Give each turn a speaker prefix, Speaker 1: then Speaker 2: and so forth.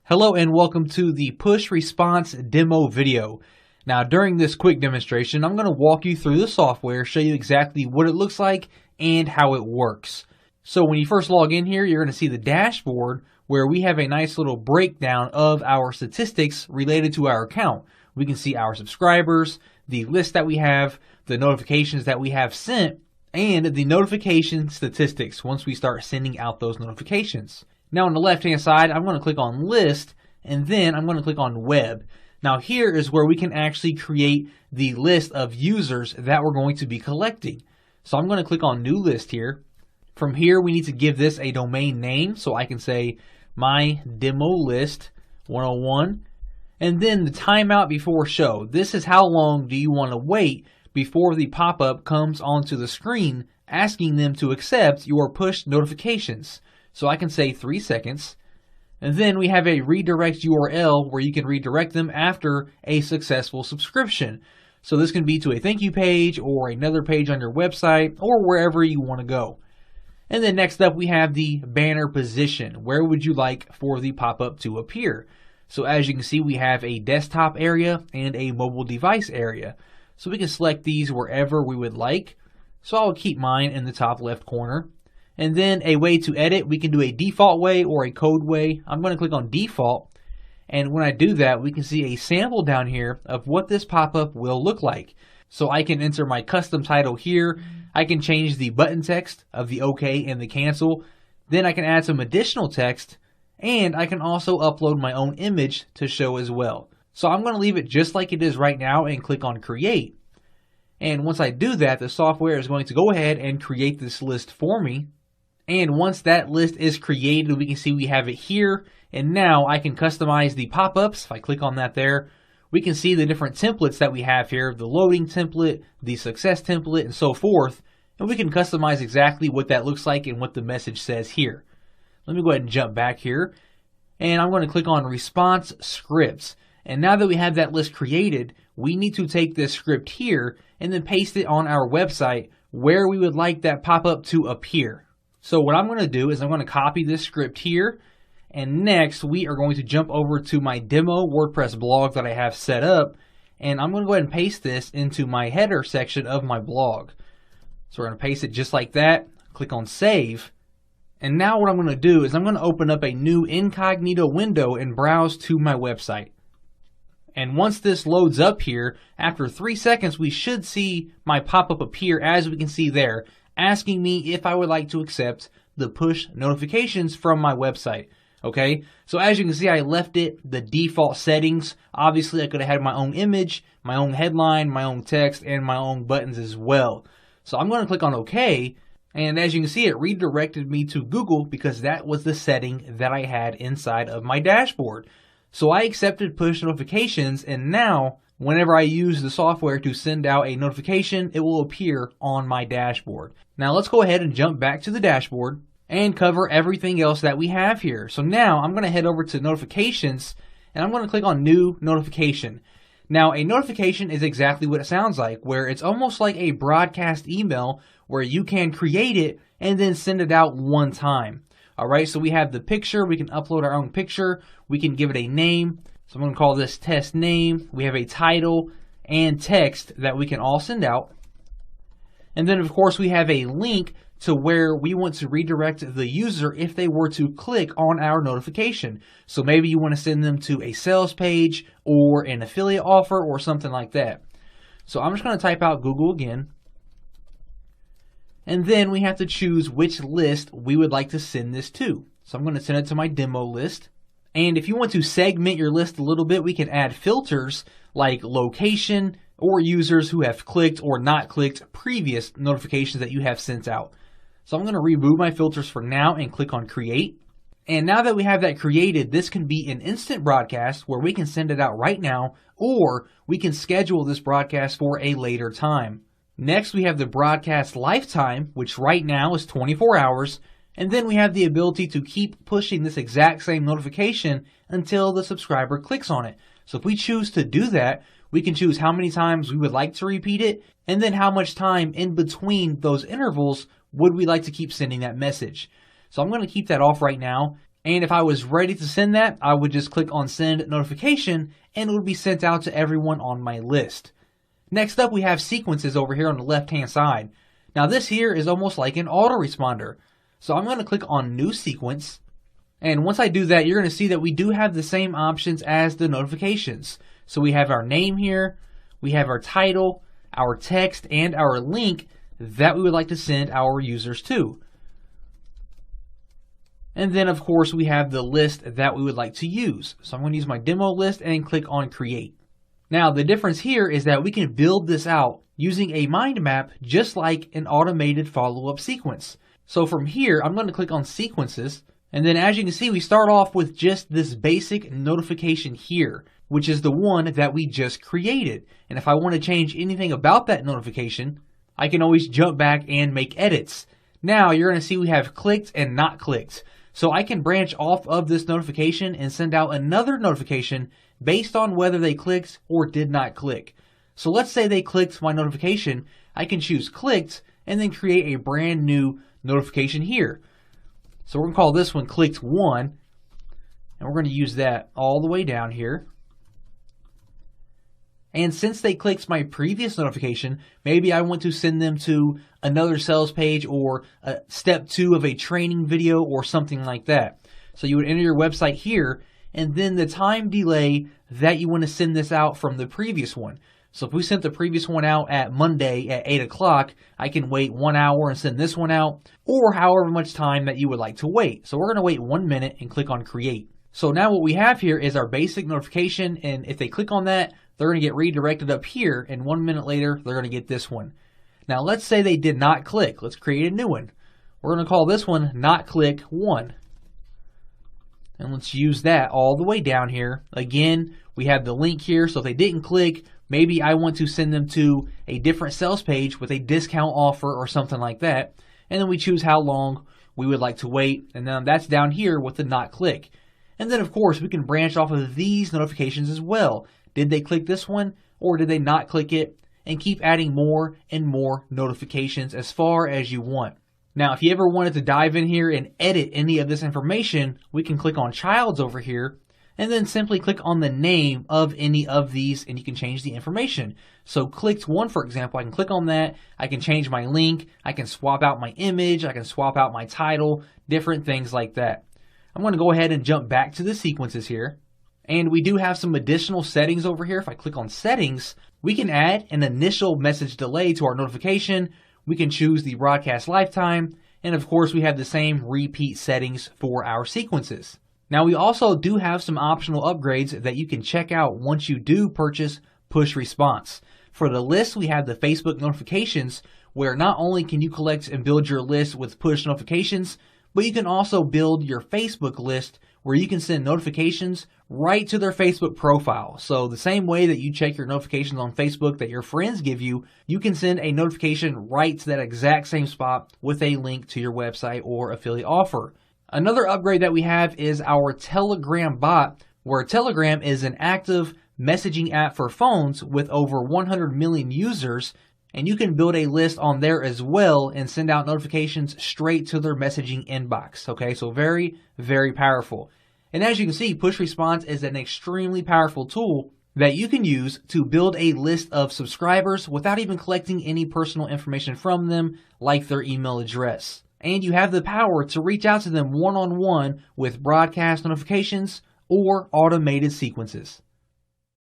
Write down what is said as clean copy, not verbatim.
Speaker 1: Hello and welcome to the push response demo video. Now during this quick demonstration, I'm going to walk you through the software, show you exactly what it looks like and how it works. So when you first log in here, you're going to see the dashboard where we have a nice little breakdown of our statistics related to our account. We can see our subscribers, the list that we have, the notifications that we have sent, and the notification statistics once we start sending out those notifications. Now on the left hand side, I'm going to click on list and then I'm going to click on web. Now here is where we can actually create the list of users that we're going to be collecting. So I'm going to click on new list here. From here we need to give this a domain name, so I can say my demo list 101 and then the timeout before show. This is how long do you want to wait before the pop-up comes onto the screen asking them to accept your push notifications. So I can say 3 seconds, and then we have a redirect URL where you can redirect them after a successful subscription. So this can be to a thank you page or another page on your website or wherever you want to go. And then next up we have the banner position. Where would you like for the pop-up to appear? So as you can see, we have a desktop area and a mobile device area. So we can select these wherever we would like. So I'll keep mine in the top left corner. And then a way to edit, we can do a default way or a code way. I'm going to click on default. And when I do that, we can see a sample down here of what this pop-up will look like. So I can enter my custom title here. I can change the button text of the OK and the cancel. Then I can add some additional text. And I can also upload my own image to show as well. So I'm going to leave it just like it is right now and click on create. And once I do that, the software is going to go ahead and create this list for me. And once that list is created, we can see we have it here. And now I can customize the pop-ups. If I click on that there, we can see the different templates that we have here, the loading template, the success template, and so forth. And we can customize exactly what that looks like and what the message says here. Let me go ahead and jump back here. And I'm going to click on response scripts. And now that we have that list created, we need to take this script here and then paste it on our website where we would like that pop-up to appear. So what I'm going to do is I'm going to copy this script here, and next we are going to jump over to my demo WordPress blog that I have set up, and I'm going to go ahead and paste this into my header section of my blog. So we're going to paste it just like that, click on save, and now what I'm going to do is I'm going to open up a new incognito window and browse to my website. And once this loads up here, after 3 seconds we should see my pop-up appear as we can see there, asking me if I would like to accept the push notifications from my website. Okay, so as you can see, I left it the default settings. Obviously, I could have had my own image, my own headline, my own text, and my own buttons as well. So I'm going to click on OK, and as you can see, it redirected me to Google because that was the setting that I had inside of my dashboard. So I accepted push notifications, and now whenever I use the software to send out a notification, it will appear on my dashboard. Now let's go ahead and jump back to the dashboard and cover everything else that we have here. So now I'm going to head over to notifications and I'm going to click on new notification. Now a notification is exactly what it sounds like, where it's almost like a broadcast email where you can create it and then send it out one time. Alright, so we have the picture, we can upload our own picture, we can give it a name. So I'm going to call this test name. We have a title and text that we can all send out. And then of course we have a link to where we want to redirect the user if they were to click on our notification. So maybe you want to send them to a sales page or an affiliate offer or something like that. So I'm just going to type out Google again. And then we have to choose which list we would like to send this to. So I'm going to send it to my demo list. And if you want to segment your list a little bit, we can add filters like location or users who have clicked or not clicked previous notifications that you have sent out. So I'm going to remove my filters for now and click on create. And now that we have that created, this can be an instant broadcast where we can send it out right now, or we can schedule this broadcast for a later time. Next, we have the broadcast lifetime, which right now is 24 hours. And then we have the ability to keep pushing this exact same notification until the subscriber clicks on it. So if we choose to do that, we can choose how many times we would like to repeat it, and then how much time in between those intervals would we like to keep sending that message. So I'm going to keep that off right now. And if I was ready to send that, I would just click on send notification and it would be sent out to everyone on my list. Next up, we have sequences over here on the left-hand side. Now this here is almost like an autoresponder. So I'm going to click on new sequence. And once I do that, you're going to see that we do have the same options as the notifications. So we have our name here, we have our title, our text, and our link that we would like to send our users to. And then of course we have the list that we would like to use. So I'm going to use my demo list and click on create. Now the difference here is that we can build this out using a mind map just like an automated follow-up sequence. So from here I'm going to click on sequences, and then as you can see we start off with just this basic notification here, which is the one that we just created. And if I want to change anything about that notification, I can always jump back and make edits. Now you're going to see we have clicked and not clicked. So I can branch off of this notification and send out another notification based on whether they clicked or did not click. So let's say they clicked my notification. I can choose clicked and then create a brand new notification here. So we're going to call this one clicked 1, and we're going to use that all the way down here. And since they clicked my previous notification, maybe I want to send them to another sales page or step 2 of a training video or something like that. So you would enter your website here and then the time delay that you want to send this out from the previous one. So if we sent the previous one out at Monday at 8 o'clock, I can wait 1 hour and send this one out, or however much time that you would like to wait. So we're going to wait 1 minute and click on create. So now what we have here is our basic notification, and if they click on that, they're going to get redirected up here, and 1 minute later, they're going to get this one. Now, let's say they did not click. Let's create a new one. We're going to call this one not click 1. And let's use that all the way down here. Again, we have the link here, so if they didn't click, maybe I want to send them to a different sales page with a discount offer or something like that. And then we choose how long we would like to wait, and then that's down here with the not click. And then, of course, we can branch off of these notifications as well. Did they click this one or did they not click it? And keep adding more and more notifications as far as you want. Now, if you ever wanted to dive in here and edit any of this information, we can click on Childs over here and then simply click on the name of any of these and you can change the information. So clicked 1, for example, I can click on that. I can change my link. I can swap out my image. I can swap out my title, different things like that. I'm going to go ahead and jump back to the sequences here. And we do have some additional settings over here. If I click on settings, we can add an initial message delay to our notification. We can choose the broadcast lifetime. And of course, we have the same repeat settings for our sequences. Now, we also do have some optional upgrades that you can check out once you do purchase Push Response. For the list, we have the Facebook notifications, where not only can you collect and build your list with push notifications, but you can also build your Facebook list where you can send notifications right to their Facebook profile. So the same way that you check your notifications on Facebook that your friends give you, you can send a notification right to that exact same spot with a link to your website or affiliate offer. Another upgrade that we have is our Telegram bot, where Telegram is an active messaging app for phones with over 100 million users, and you can build a list on there as well and send out notifications straight to their messaging inbox. Okay, so very, very powerful. And as you can see, Push Response is an extremely powerful tool that you can use to build a list of subscribers without even collecting any personal information from them, like their email address. And you have the power to reach out to them one-on-one with broadcast notifications or automated sequences.